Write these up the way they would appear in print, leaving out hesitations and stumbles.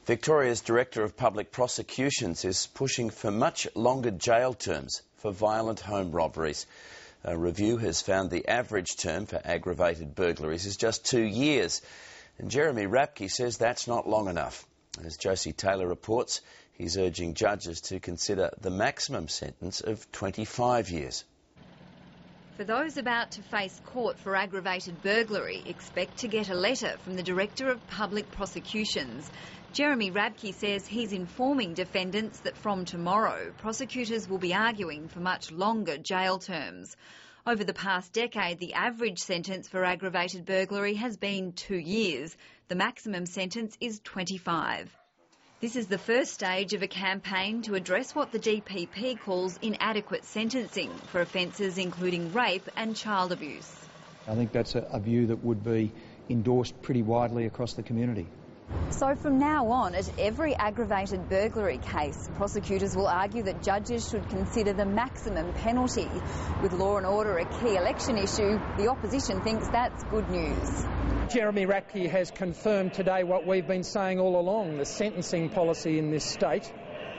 Victoria's Director of Public Prosecutions is pushing for much longer jail terms for violent home robberies. A review has found the average term for aggravated burglaries is just 2 years. And Jeremy Rapke says that's not long enough. As Josie Taylor reports, he's urging judges to consider the maximum sentence of 25 years. For those about to face court for aggravated burglary, expect to get a letter from the Director of Public Prosecutions. Jeremy Rapke says he's informing defendants that from tomorrow, prosecutors will be arguing for much longer jail terms. Over the past decade, the average sentence for aggravated burglary has been 2 years. The maximum sentence is 25. This is the first stage of a campaign to address what the DPP calls inadequate sentencing for offences including rape and child abuse. I think that's a view that would be endorsed pretty widely across the community. So from now on, at every aggravated burglary case, prosecutors will argue that judges should consider the maximum penalty. With law and order a key election issue, the opposition thinks that's good news. Jeremy Rapke has confirmed today what we've been saying all along. The sentencing policy in this state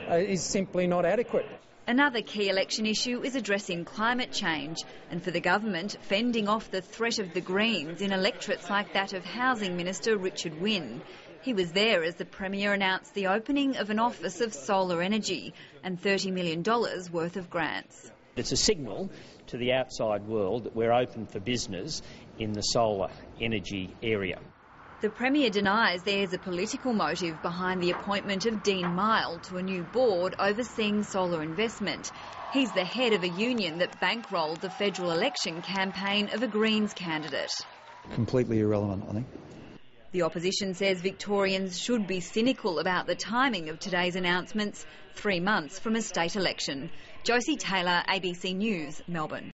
is simply not adequate. Another key election issue is addressing climate change and for the government fending off the threat of the Greens in electorates like that of Housing Minister Richard Wynne. He was there as the Premier announced the opening of an office of solar energy and $30 million worth of grants. It's a signal to the outside world that we're open for business in the solar energy area. The Premier denies there's a political motive behind the appointment of Dean Mile to a new board overseeing solar investment. He's the head of a union that bankrolled the federal election campaign of a Greens candidate. Completely irrelevant, I think. The opposition says Victorians should be cynical about the timing of today's announcements, 3 months from a state election. Josie Taylor, ABC News, Melbourne.